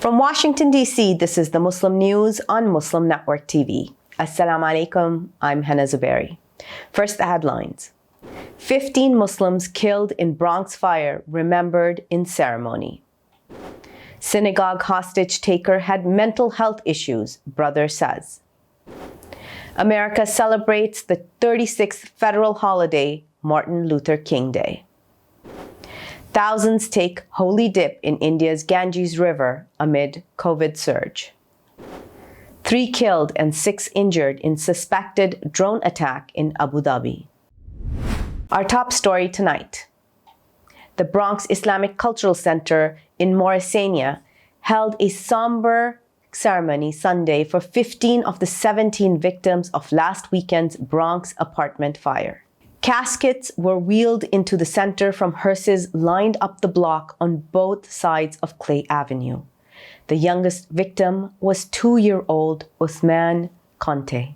From Washington, D.C., this is the Muslim News on Muslim Network TV. Assalamu alaikum, I'm Hena Zuberi. First, the headlines. 15 Muslims killed in Bronx fire remembered in ceremony. Synagogue hostage taker had mental health issues, brother says. America celebrates the 36th federal holiday, Martin Luther King Day. Thousands take holy dip in India's Ganges River amid COVID surge. 3 killed and 6 injured in suspected drone attack in Abu Dhabi. Our top story tonight. The Bronx Islamic Cultural Center in Mauritania held a somber ceremony Sunday for 15 of the 17 victims of last weekend's Bronx apartment fire. Caskets were wheeled into the center from hearses lined up the block on both sides of Clay Avenue. The youngest victim was 2-year-old Usman Conte.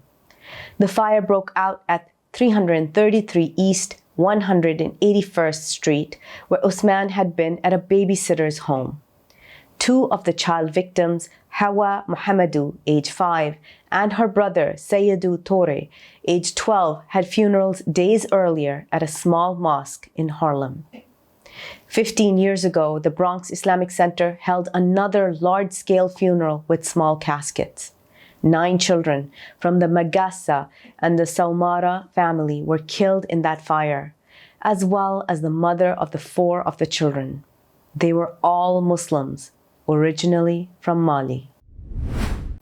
The fire broke out at 333 East 181st Street, where Usman had been at a babysitter's home. 2 of the child victims, Hawa Mohamedou, age 5, and her brother, Sayyidou Toure, age 12, had funerals days earlier at a small mosque in Harlem. 15 years ago, the Bronx Islamic Center held another large-scale funeral with small caskets. 9 children from the Magassa and the Saumara family were killed in that fire, as well as the mother of the 4 of the children. They were all Muslims, originally from Mali.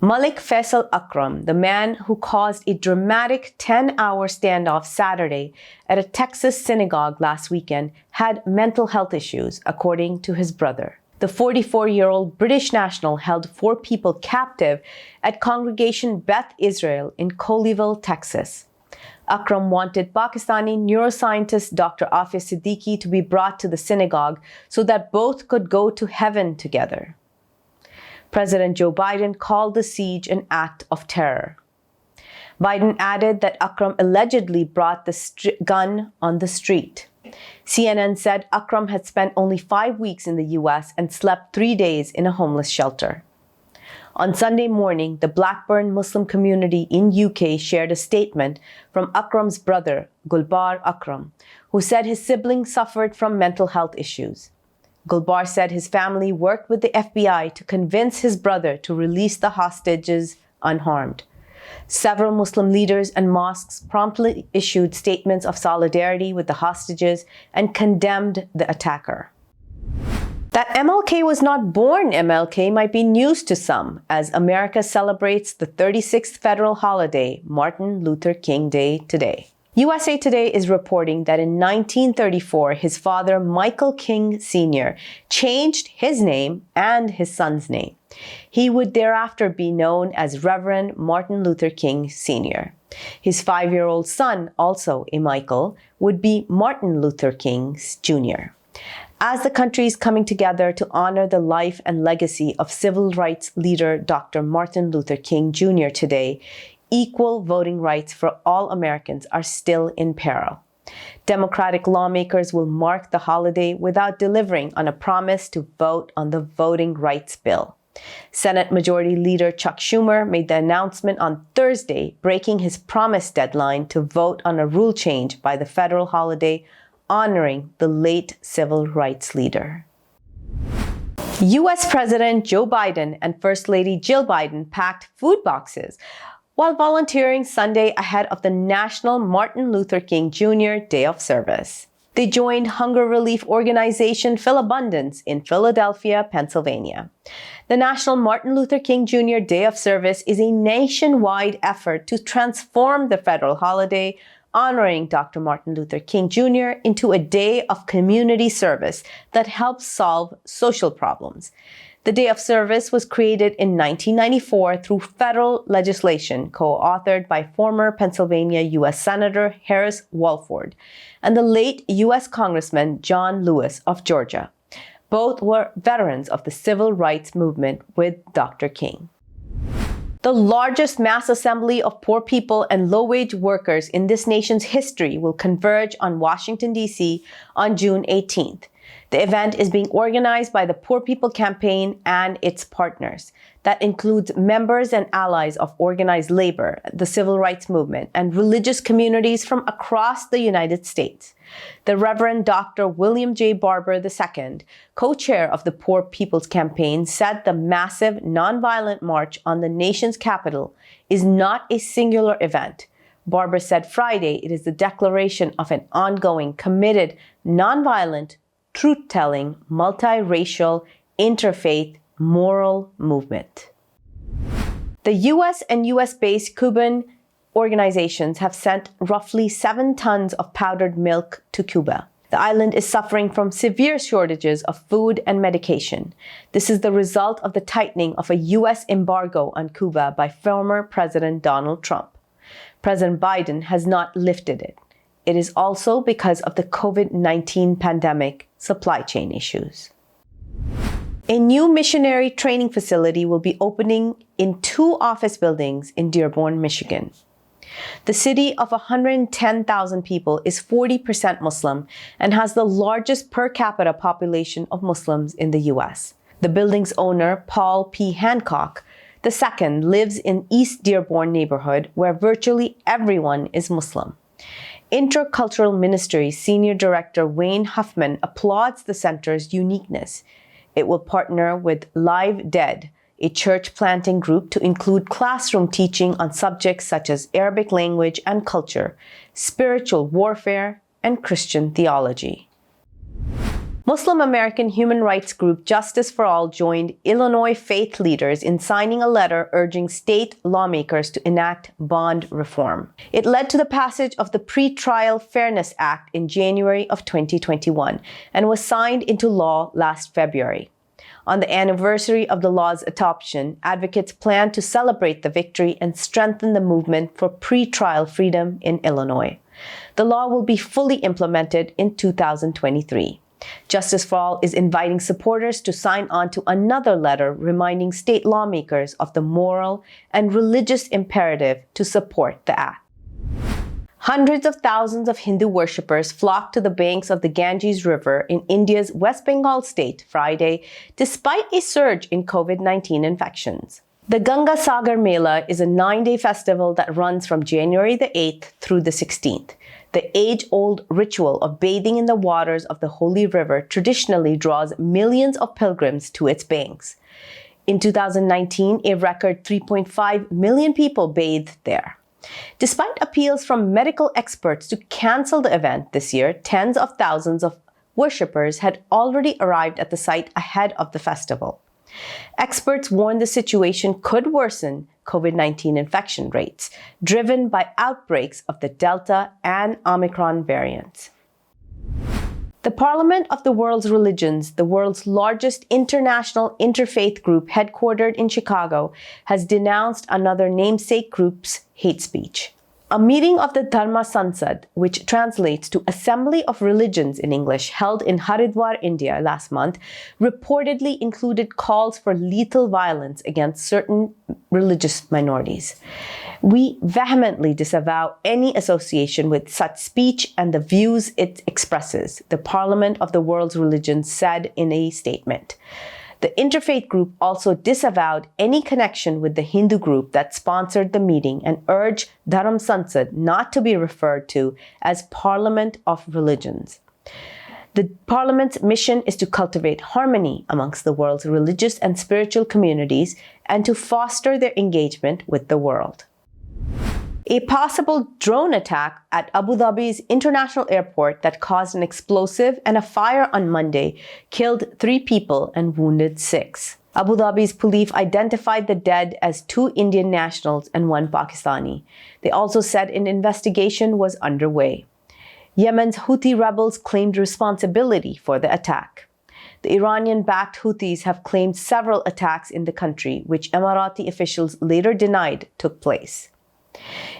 Malik Faisal Akram, the man who caused a dramatic 10-hour standoff Saturday at a Texas synagogue last weekend, had mental health issues, according to his brother. The 44-year-old British national held 4 people captive at Congregation Beth Israel in Colleyville, Texas. Akram wanted Pakistani neuroscientist Dr. Afia Siddiqui to be brought to the synagogue so that both could go to heaven together. President Joe Biden called the siege an act of terror. Biden added that Akram allegedly brought the gun on the street. CNN said Akram had spent only 5 weeks in the U.S. and slept 3 days in a homeless shelter. On Sunday morning, the Blackburn Muslim community in UK shared a statement from Akram's brother, Gulbar Akram, who said his sibling suffered from mental health issues. Gulbar said his family worked with the FBI to convince his brother to release the hostages unharmed. Several Muslim leaders and mosques promptly issued statements of solidarity with the hostages and condemned the attacker. That MLK was not born MLK might be news to some, as America celebrates the 36th federal holiday, Martin Luther King Day, today. USA Today is reporting that in 1934, his father, Michael King Sr., changed his name and his son's name. He would thereafter be known as Reverend Martin Luther King Sr. His 5-year-old son, also a Michael, would be Martin Luther King Jr. As the country is coming together to honor the life and legacy of civil rights leader Dr. Martin Luther King Jr. today, equal voting rights for all Americans are still in peril. Democratic lawmakers will mark the holiday without delivering on a promise to vote on the voting rights bill. Senate Majority Leader Chuck Schumer made the announcement on Thursday, breaking his promised deadline to vote on a rule change by the federal holiday honoring the late civil rights leader. U.S. President Joe Biden and First Lady Jill Biden packed food boxes while volunteering Sunday ahead of the National Martin Luther King Jr. Day of Service. They joined hunger relief organization Philabundance in Philadelphia, Pennsylvania. The National Martin Luther King Jr. Day of Service is a nationwide effort to transform the federal holiday honoring Dr. Martin Luther King Jr. into a day of community service that helps solve social problems. The Day of Service was created in 1994 through federal legislation co-authored by former Pennsylvania U.S. Senator Harris Walford and the late U.S. Congressman John Lewis of Georgia. Both were veterans of the civil rights movement with Dr. King. The largest mass assembly of poor people and low-wage workers in this nation's history will converge on Washington, D.C. on June 18th. The event is being organized by the Poor People Campaign and its partners. That includes members and allies of organized labor, the civil rights movement, and religious communities from across the United States. The Reverend Dr. William J. Barber II, co-chair of the Poor People's Campaign, said the massive nonviolent march on the nation's capital is not a singular event. Barber said Friday it is the declaration of an ongoing, committed, nonviolent, truth-telling, multiracial, interfaith, moral movement. The U.S. and U.S.-based Cuban organizations have sent roughly 7 tons of powdered milk to Cuba. The island is suffering from severe shortages of food and medication. This is the result of the tightening of a U.S. embargo on Cuba by former President Donald Trump. President Biden has not lifted it. It is also because of the COVID-19 pandemic supply chain issues. A new missionary training facility will be opening in 2 office buildings in Dearborn, Michigan. The city of 110,000 people is 40% Muslim and has the largest per capita population of Muslims in the U.S. The building's owner, Paul P. Hancock II, lives in East Dearborn neighborhood where virtually everyone is Muslim. Intercultural Ministries Senior Director Wayne Huffman applauds the center's uniqueness. It will partner with Live Dead, a church planting group, to include classroom teaching on subjects such as Arabic language and culture, spiritual warfare, and Christian theology. Muslim American human rights group Justice for All joined Illinois faith leaders in signing a letter urging state lawmakers to enact bond reform. It led to the passage of the Pretrial Fairness Act in January of 2021 and was signed into law last February. On the anniversary of the law's adoption, advocates plan to celebrate the victory and strengthen the movement for pretrial freedom in Illinois. The law will be fully implemented in 2023. Justice for All is inviting supporters to sign on to another letter reminding state lawmakers of the moral and religious imperative to support the act. Hundreds of thousands of Hindu worshippers flocked to the banks of the Ganges River in India's West Bengal state Friday, despite a surge in COVID-19 infections. The Ganga Sagar Mela is a 9-day festival that runs from January the 8th through the 16th. The age-old ritual of bathing in the waters of the holy river traditionally draws millions of pilgrims to its banks. In 2019, a record 3.5 million people bathed there. Despite appeals from medical experts to cancel the event this year, tens of thousands of worshippers had already arrived at the site ahead of the festival. Experts warned the situation could worsen COVID-19 infection rates, driven by outbreaks of the Delta and Omicron variants. The Parliament of the World's Religions, the world's largest international interfaith group headquartered in Chicago, has denounced another namesake group's hate speech. A meeting of the Dharma Sansad, which translates to Assembly of Religions in English, held in Haridwar, India last month, reportedly included calls for lethal violence against certain religious minorities. We vehemently disavow any association with such speech and the views it expresses, the Parliament of the World's Religions said in a statement. The interfaith group also disavowed any connection with the Hindu group that sponsored the meeting and urged Dharam Sansad not to be referred to as Parliament of Religions. The Parliament's mission is to cultivate harmony amongst the world's religious and spiritual communities and to foster their engagement with the world. A possible drone attack at Abu Dhabi's international airport that caused an explosive and a fire on Monday killed 3 people and wounded 6. Abu Dhabi's police identified the dead as 2 Indian nationals and 1 Pakistani. They also said an investigation was underway. Yemen's Houthi rebels claimed responsibility for the attack. The Iranian-backed Houthis have claimed several attacks in the country, which Emirati officials later denied took place.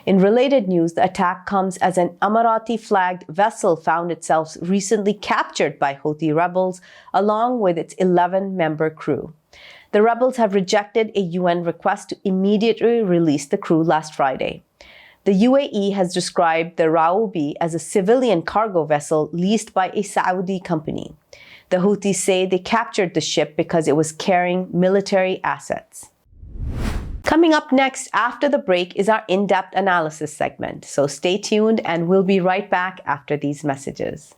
In related news, the attack comes as an Emirati-flagged vessel found itself recently captured by Houthi rebels, along with its 11-member crew. The rebels have rejected a UN request to immediately release the crew last Friday. The UAE has described the Raubi as a civilian cargo vessel leased by a Saudi company. The Houthis say they captured the ship because it was carrying military assets. Coming up next after the break is our in-depth analysis segment. So stay tuned and we'll be right back after these messages.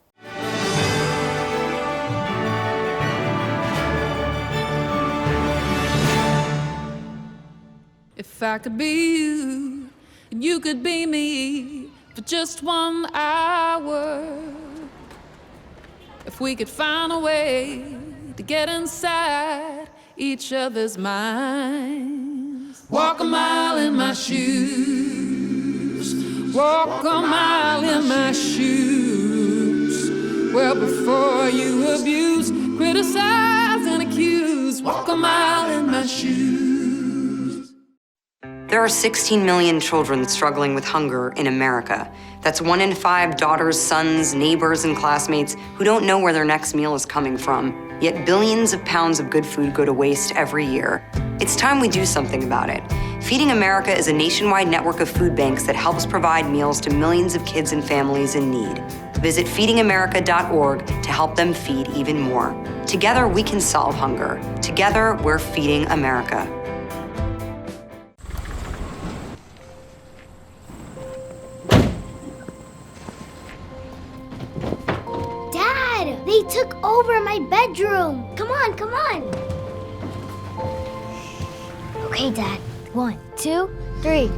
If I could be you, and you could be me for just 1 hour. If we could find a way to get inside each other's minds. Walk a mile in my shoes. Walk a mile in my shoes. Well, before you abuse, criticize, and accuse. Walk a mile in my shoes. There are 16 million children struggling with hunger in America. That's 1 in 5 daughters, sons, neighbors, and classmates who don't know where their next meal is coming from. Yet billions of pounds of good food go to waste every year. It's time we do something about it. Feeding America is a nationwide network of food banks that helps provide meals to millions of kids and families in need. Visit feedingamerica.org to help them feed even more. Together, we can solve hunger. Together, we're feeding America. They took over my bedroom. Come on, come on. Okay, Dad. 1, 2, 3.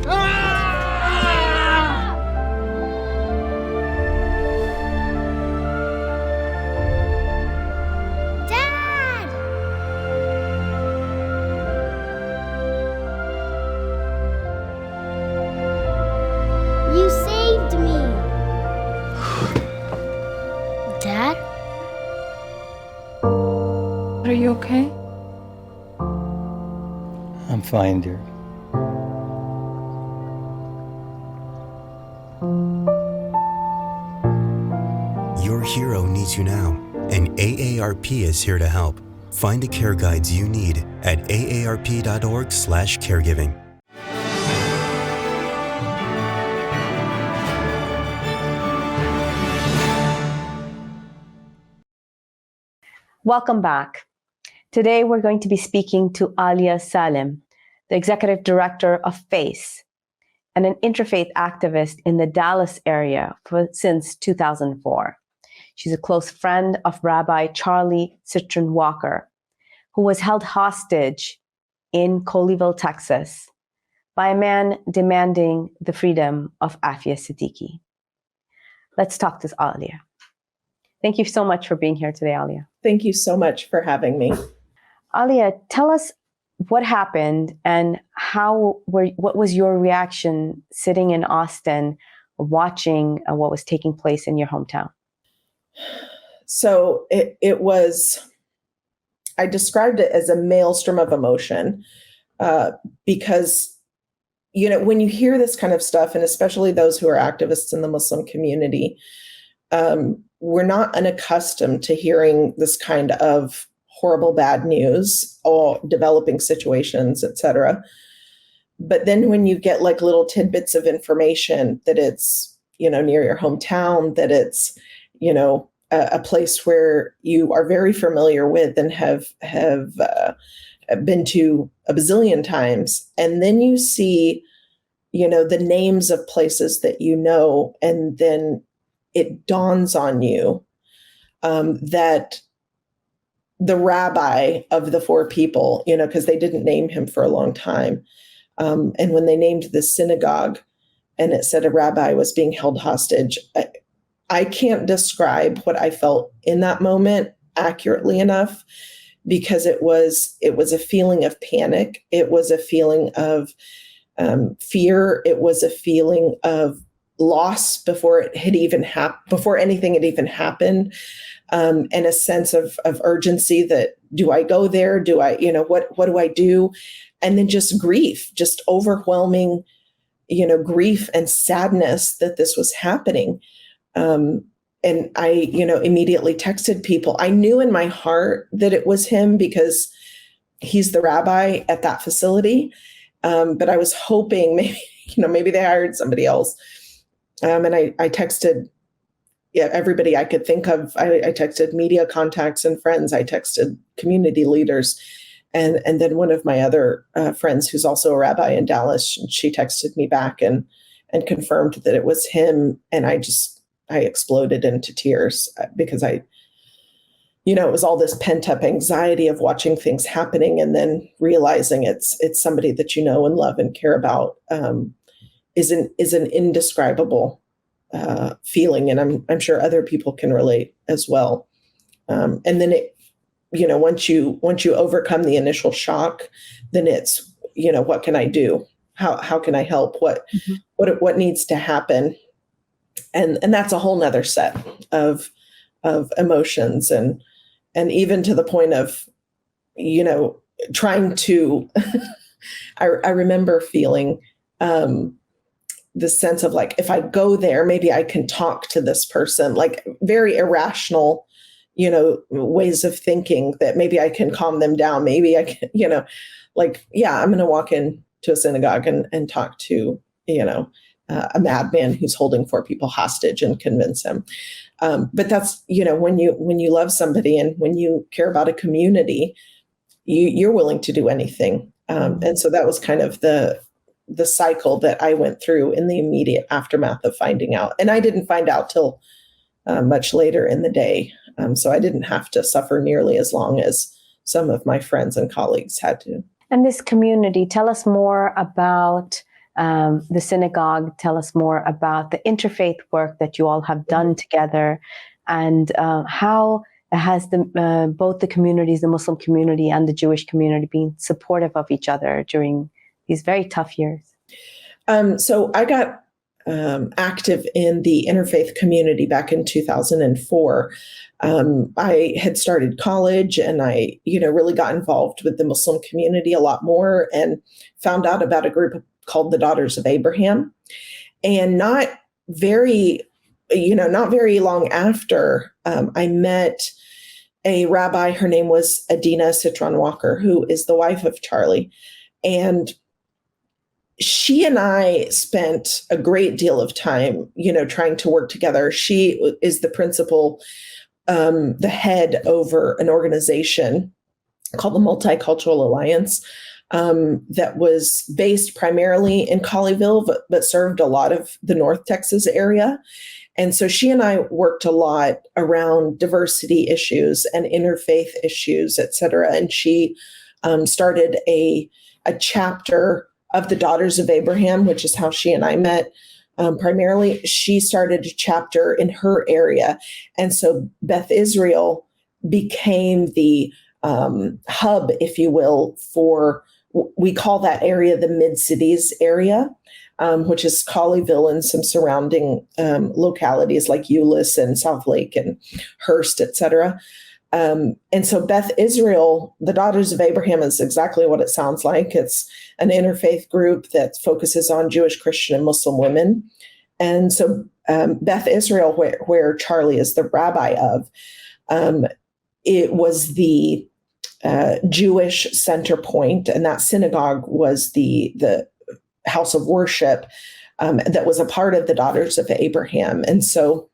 Dad! You saved me. Dad? Are you okay? I'm fine, dear. Your hero needs you now, and AARP is here to help. Find the care guides you need at aarp.org/caregiving. Welcome back. Today, we're going to be speaking to ALIA Salem, the Executive Director of FACE, and an interfaith activist in the Dallas area since 2004. She's a close friend of Rabbi Charlie Citron Walker, who was held hostage in Colleyville, Texas, by a man demanding the freedom of Afia Siddiqui. Let's talk to Alia. Thank you so much for being here today, Alia. Thank you so much for having me. Alia, tell us what happened and what was your reaction sitting in Austin watching what was taking place in your hometown? So it was, I described it as a maelstrom of emotion because, you know, when you hear this kind of stuff, and especially those who are activists in the Muslim community, we're not unaccustomed to hearing this kind of horrible bad news or developing situations, etc. But then when you get like little tidbits of information that it's, you know, near your hometown, that it's, you know, a place where you are very familiar with and have been to a bazillion times, and then you see, you know, the names of places that you know, and then it dawns on you that the rabbi of the 4 people, you know, because they didn't name him for a long time. And when they named the synagogue and it said a rabbi was being held hostage, I can't describe what I felt in that moment accurately enough, because it was a feeling of panic. It was a feeling of fear. It was a feeling of loss before anything had even happened. And a sense of urgency that, do I go there? Do I, you know, what do I do? And then just grief, just overwhelming, you know, grief and sadness that this was happening. And I, you know, immediately texted people. I knew in my heart that it was him because he's the rabbi at that facility. But I was hoping maybe they hired somebody else. And I texted everybody I could think of. I texted media contacts and friends. I texted community leaders. And then one of my other friends, who's also a rabbi in Dallas, she texted me back and confirmed that it was him. And I exploded into tears because it was all this pent up anxiety of watching things happening and then realizing it's somebody that you know and love and care about, is an indescribable feeling. And I'm sure other people can relate as well. And then once you overcome the initial shock, then it's, what can I do? How can I help? What needs to happen? And that's a whole nother set of emotions and even to the point of, trying to, I remember feeling, the sense of like, if I go there, maybe I can talk to this person, like very irrational, ways of thinking that maybe I can calm them down. Maybe I can, I'm going to walk into a synagogue and talk to, a madman who's holding 4 people hostage and convince him. But that's, when you love somebody and when you care about a community, you're willing to do anything. And so that was kind of the cycle that I went through in the immediate aftermath of finding out. And I didn't find out till much later in the day. So I didn't have to suffer nearly as long as some of my friends and colleagues had to. And this community, tell us more about the synagogue. Tell us more about the interfaith work that you all have done together, and how has both the communities, the Muslim community and the Jewish community, been supportive of each other during these very tough years? So I got active in the interfaith community back in 2004. I had started college and I, really got involved with the Muslim community a lot more and found out about a group called the Daughters of Abraham. And not very long after, I met a rabbi. Her name was Adina Citron Walker, who is the wife of Charlie. And she and I spent a great deal of time, trying to work together. She is the principal, the head over an organization called the Multicultural Alliance, that was based primarily in Colleyville, but served a lot of the North Texas area. And so she and I worked a lot around diversity issues and interfaith issues, et cetera. And she started a chapter of the Daughters of Abraham, which is how she and I met. Primarily, she started a chapter in her area. And so Beth Israel became the hub, if you will, for, we call that area the Mid-Cities area, which is Colleyville and some surrounding localities like Euless and South Lake and Hearst, et cetera. And so Beth Israel, the Daughters of Abraham, is exactly what it sounds like. It's an interfaith group that focuses on Jewish, Christian, and Muslim women. And so Beth Israel, where Charlie is the rabbi of, it was the Jewish center point, and that synagogue was the house of worship that was a part of the Daughters of Abraham. And so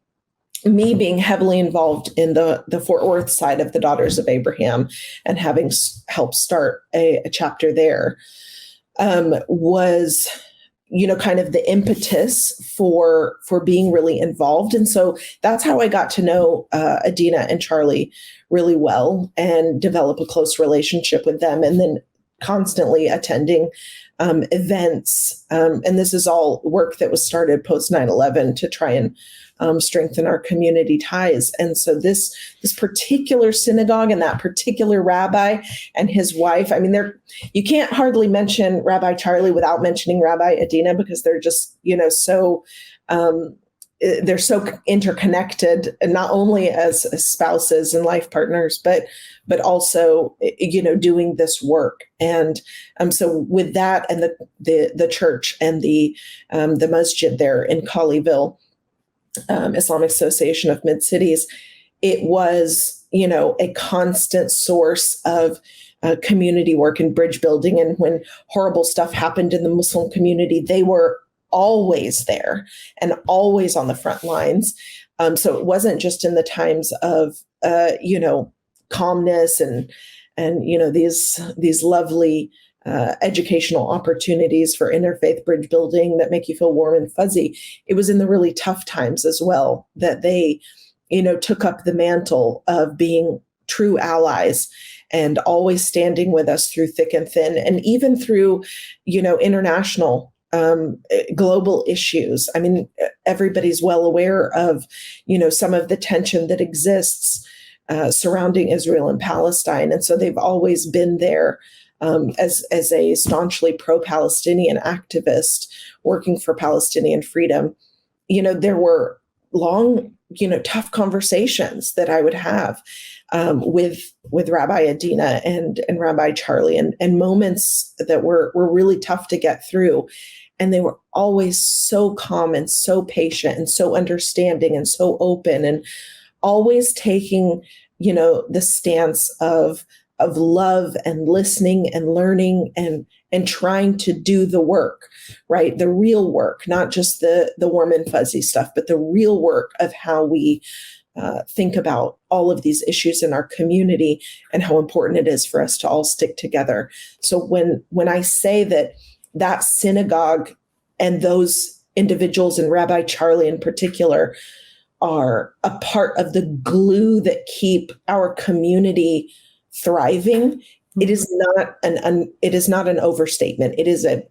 me being heavily involved in the Fort Worth side of the Daughters of Abraham and having helped start a chapter there was, kind of the impetus for being really involved. And so that's how I got to know Adina and Charlie really well and develop a close relationship with them, and then constantly attending events. And this is all work that was started post 9/11 to try and strengthen our community ties. And so this particular synagogue and that particular rabbi and his wife, I mean, you can't hardly mention Rabbi Charlie without mentioning Rabbi Adina, because they're just, they're so interconnected, and not only as spouses and life partners, but also, doing this work. And so with that and the church and the masjid there in Colleyville, Islamic Association of Mid-Cities, it was, a constant source of community work and bridge building. And when horrible stuff happened in the Muslim community, they were always there and always on the front lines. So it wasn't just in the times of, calmness and these lovely educational opportunities for interfaith bridge building that make you feel warm and fuzzy. It was in the really tough times as well that they, took up the mantle of being true allies and always standing with us through thick and thin, and even through, international global issues. I mean, everybody's well aware of, some of the tension that exists surrounding Israel and Palestine. And so they've always been there as a staunchly pro-Palestinian activist working for Palestinian freedom. There were long, tough conversations that I would have with Rabbi Adina and Rabbi Charlie, and moments that were really tough to get through. And they were always so calm and so patient and so understanding and so open, and always taking, the stance of love and listening and learning and trying to do the work, right? The real work, not just the warm and fuzzy stuff, but the real work of how we think about all of these issues in our community and how important it is for us to all stick together. So when I say that synagogue and those individuals, and Rabbi Charlie in particular, are a part of the glue that keep our community thriving, it is not an overstatement. It is a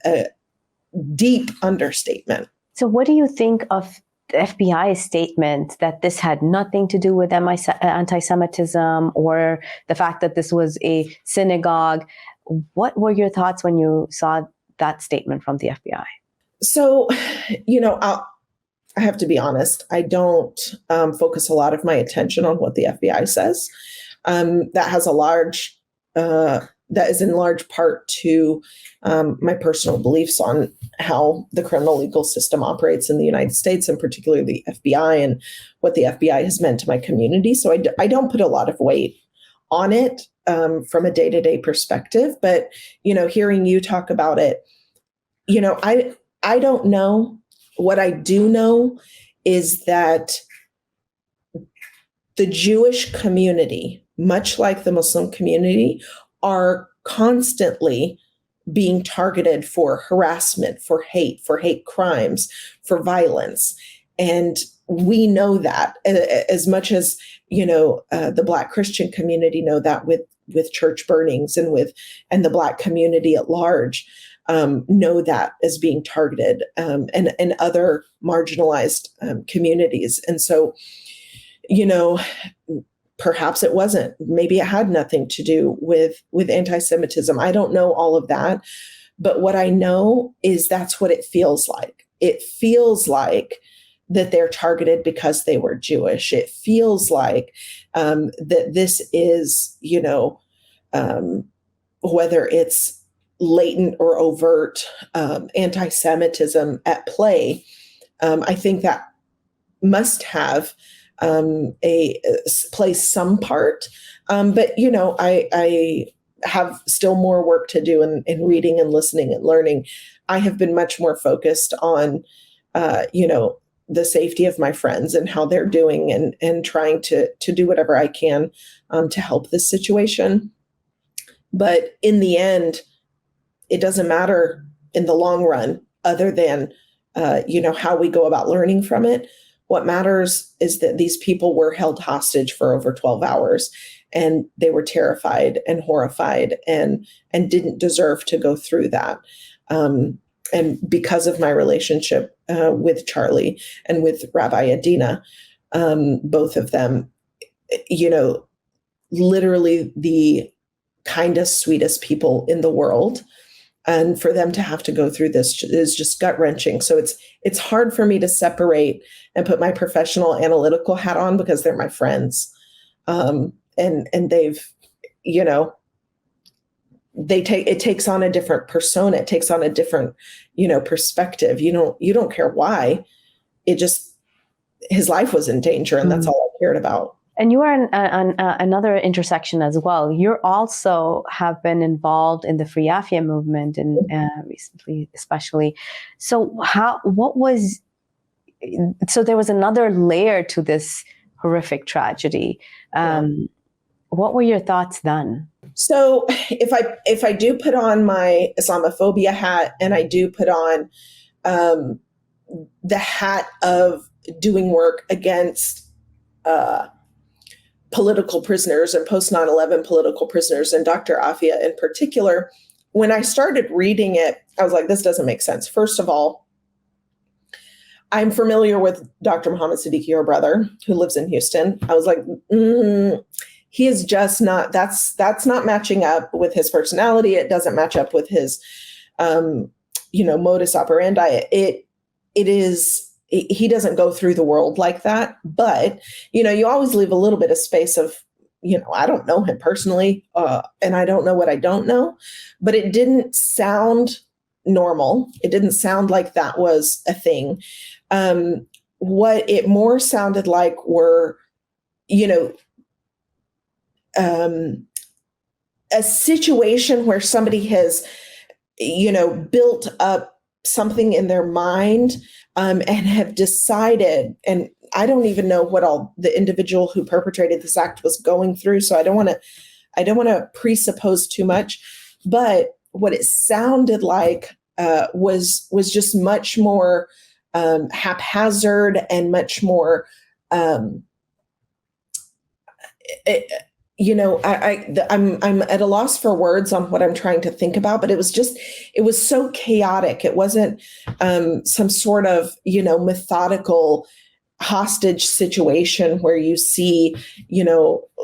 deep understatement. So what do you think of the FBI's statement that this had nothing to do with anti-Semitism or the fact that this was a synagogue? What were your thoughts when you saw that statement from the FBI? So, I have to be honest, I don't focus a lot of my attention on what the FBI says. That is in large part to my personal beliefs on how the criminal legal system operates in the United States, and particularly the FBI, and what the FBI has meant to my community. So I don't put a lot of weight on it from a day-to-day perspective. But, hearing you talk about it, I don't know. What I do know is that the Jewish community, much like the Muslim community, are constantly being targeted for harassment, for hate crimes, for violence. And we know that as much as, the Black Christian community know that with church burnings and the Black community at large know that as being targeted, and other marginalized communities. And so, perhaps it wasn't. Maybe it had nothing to do with anti-Semitism. I don't know all of that. But what I know is that's what it feels like. It feels like that they're targeted because they were Jewish. It feels like that this is, whether it's latent or overt anti-Semitism at play, I think that must have play some part. But, I have still more work to do in reading and listening and learning. I have been much more focused on, the safety of my friends and how they're doing, and trying to do whatever I can to help this situation. But in the end, it doesn't matter in the long run, other than, how we go about learning from it. What matters is that these people were held hostage for over 12 hours, and they were terrified and horrified and didn't deserve to go through that. And because of my relationship with Charlie and with Rabbi Adina, both of them, literally the kindest, sweetest people in the world. And for them to have to go through this is just gut-wrenching. So it's hard for me to separate and put my professional analytical hat on, because they're my friends. And they've, it takes on a different persona. It takes on a different, perspective. You don't care why. His life was in danger, and that's all I cared about. And you are on another intersection as well. You also have been involved in the Free Afia movement, and recently, especially. So, so there was another layer to this horrific tragedy. What were your thoughts then? So, if I do put on my Islamophobia hat, and I do put on the hat of doing work against political prisoners and post 9/11 political prisoners, and Dr. Afia in particular, when I started reading it, I was like, this doesn't make sense. First of all, I'm familiar with Dr. Muhammad Siddiqui, your brother, who lives in Houston. I was like, he is just not, that's not matching up with his personality. It doesn't match up with his, modus operandi. He doesn't go through the world like that. But, you always leave a little bit of space of, I don't know him personally, and I don't know what I don't know, but it didn't sound normal. It didn't sound like that was a thing. What it more sounded like were, a situation where somebody has, built up something in their mind, and have decided, and I don't even know what all the individual who perpetrated this act was going through. So I don't want to presuppose too much, but what it sounded like was just much more haphazard and much more, I'm at a loss for words on what I'm trying to think about, but it was so chaotic. It wasn't some sort of, methodical hostage situation where you see,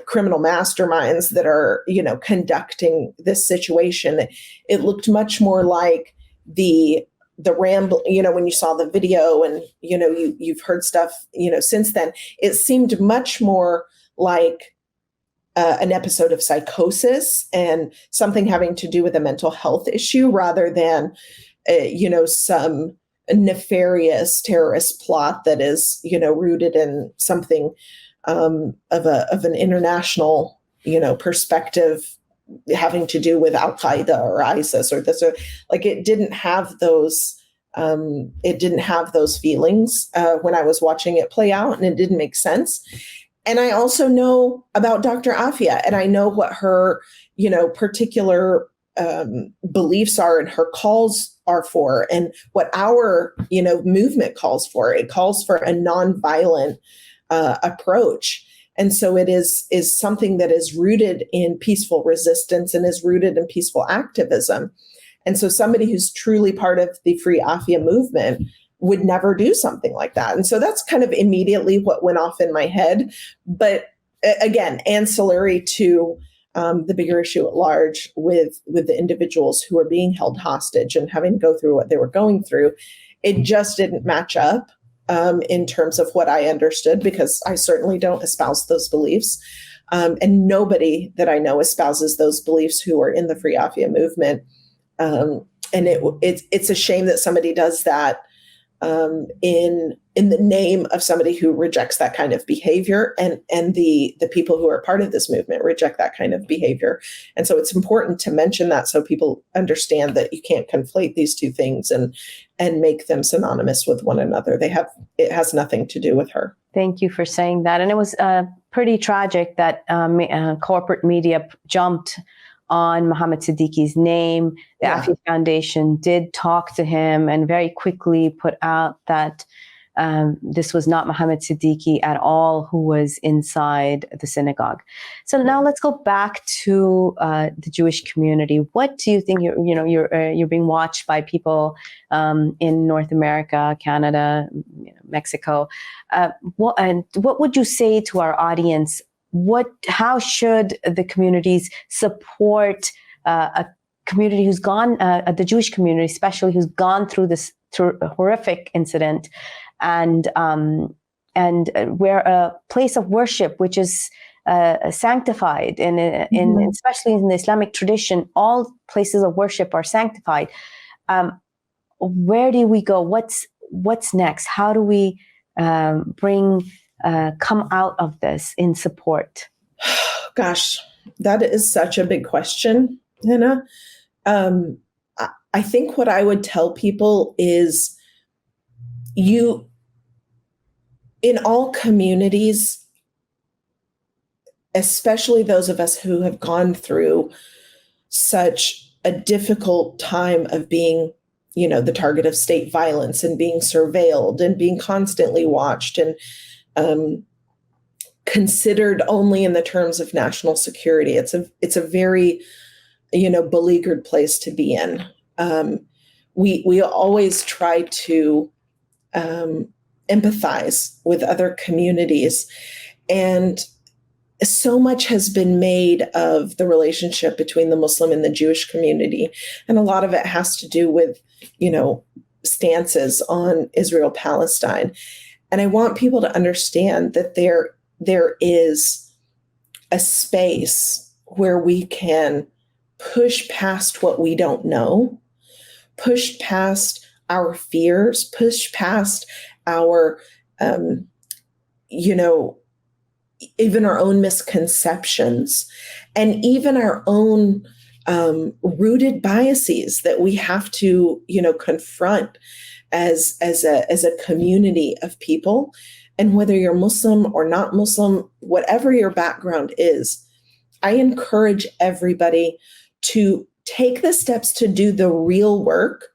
criminal masterminds that are, conducting this situation. It looked much more like the ramble, when you saw the video, and, you've heard stuff, since then. It seemed much more like an episode of psychosis and something having to do with a mental health issue, rather than, some nefarious terrorist plot that is, rooted in something of an international, perspective, having to do with Al Qaeda or ISIS or this, or like it didn't have those feelings when I was watching it play out, and it didn't make sense. And I also know about Dr. Afia, and I know what her, particular beliefs are and her calls are for, and what our, movement calls for. It calls for a nonviolent approach. And so it is something that is rooted in peaceful resistance and is rooted in peaceful activism. And so somebody who's truly part of the Free Afia movement would never do something like that. And so that's kind of immediately what went off in my head. But again, ancillary to the bigger issue at large with the individuals who are being held hostage and having to go through what they were going through, it just didn't match up in terms of what I understood, because I certainly don't espouse those beliefs. And nobody that I know espouses those beliefs who are in the Free Afia movement. And it's a shame that somebody does that in the name of somebody who rejects that kind of behavior, and the people who are part of this movement reject that kind of behavior. And so it's important to mention that, so people understand that you can't conflate these two things and make them synonymous with one another. It has nothing to do with her. Thank you for saying that. And it was pretty tragic that corporate media jumped on Muhammad Siddiqui's name. The Afia Foundation did talk to him and very quickly put out that this was not Muhammad Siddiqui at all who was inside the synagogue. So now let's go back to the Jewish community. What do you think? You're being watched by people in North America, Canada, Mexico. What would you say to our audience? How should the communities support a community who's gone, the Jewish community especially, who's gone through this horrific incident, and where a place of worship, which is sanctified, and especially in the Islamic tradition, all places of worship are sanctified. Where do we go? What's next? How do we bring come out of this in support? Gosh, that is such a big question, Hena. I think what I would tell people is in all communities, especially those of us who have gone through such a difficult time of being, the target of state violence and being surveilled and being constantly watched and considered only in the terms of national security. It's a very, beleaguered place to be in. We always try to empathize with other communities, and so much has been made of the relationship between the Muslim and the Jewish community, and a lot of it has to do with, stances on Israel-Palestine. And I want people to understand that there is a space where we can push past what we don't know, push past our fears, push past our, even our own misconceptions, and even our own rooted biases that we have to, confront as a community of people. And whether you're Muslim or not Muslim, whatever your background is, I encourage everybody to take the steps to do the real work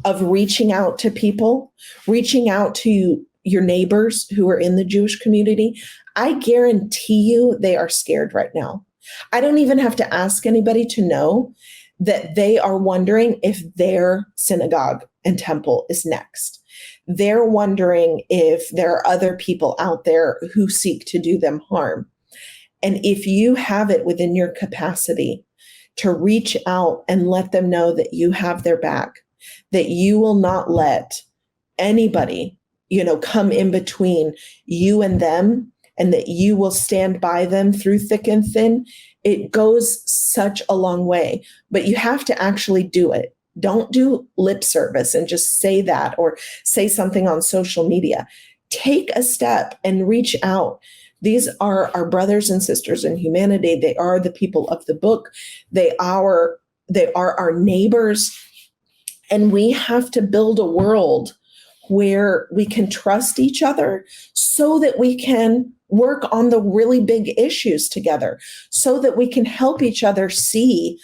of reaching out to people, reaching out to your neighbors who are in the Jewish community. I guarantee you they are scared right now. I don't even have to ask anybody to know that they are wondering if their synagogue and temple is next. They're wondering if there are other people out there who seek to do them harm. And if you have it within your capacity to reach out and let them know that you have their back, that you will not let anybody, come in between you and them, and that you will stand by them through thick and thin, it goes such a long way. But you have to actually do it. Don't do lip service and just say that or say something on social media. Take a step and reach out. These are our brothers and sisters in humanity. They are the people of the book. They are our neighbors. And we have to build a world where we can trust each other so that we can work on the really big issues together, so that we can help each other see,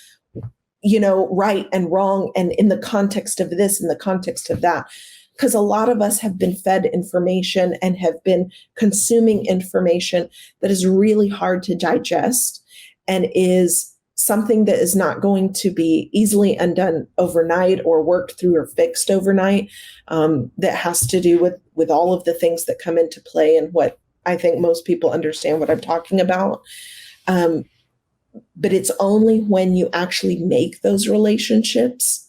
right and wrong, and in the context of this, in the context of that. Because a lot of us have been fed information and have been consuming information that is really hard to digest and is something that is not going to be easily undone overnight or worked through or fixed overnight, that has to do with all of the things that come into play and what I think most people understand what I'm talking about. But it's only when you actually make those relationships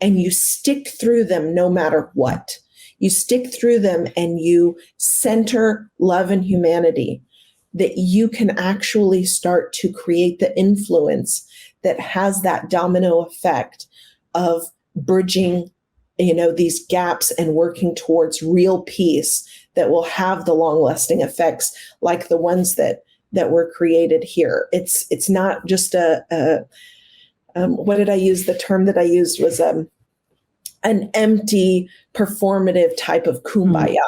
and you stick through them no matter what. You stick through them and you center love and humanity, that you can actually start to create the influence that has that domino effect of bridging, these gaps and working towards real peace that will have the long-lasting effects like the ones that were created here. It's not just what did I use? The term that I used was an empty performative type of kumbaya.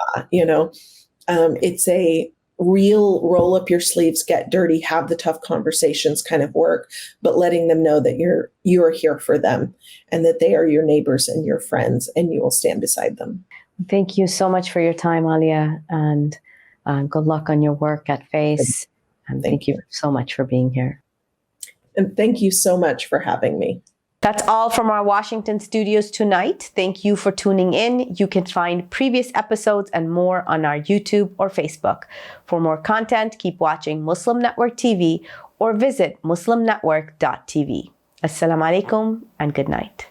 It's a real roll up your sleeves, get dirty, have the tough conversations kind of work, but letting them know that you're here for them and that they are your neighbors and your friends and you will stand beside them. Thank you so much for your time, Alia, and good luck on your work at FACE. And thank you so much for being here. And thank you so much for having me. That's all from our Washington studios tonight. Thank you for tuning in. You can find previous episodes and more on our YouTube or Facebook. For more content, keep watching Muslim Network TV or visit muslimnetwork.tv. Assalamu alaikum and good night.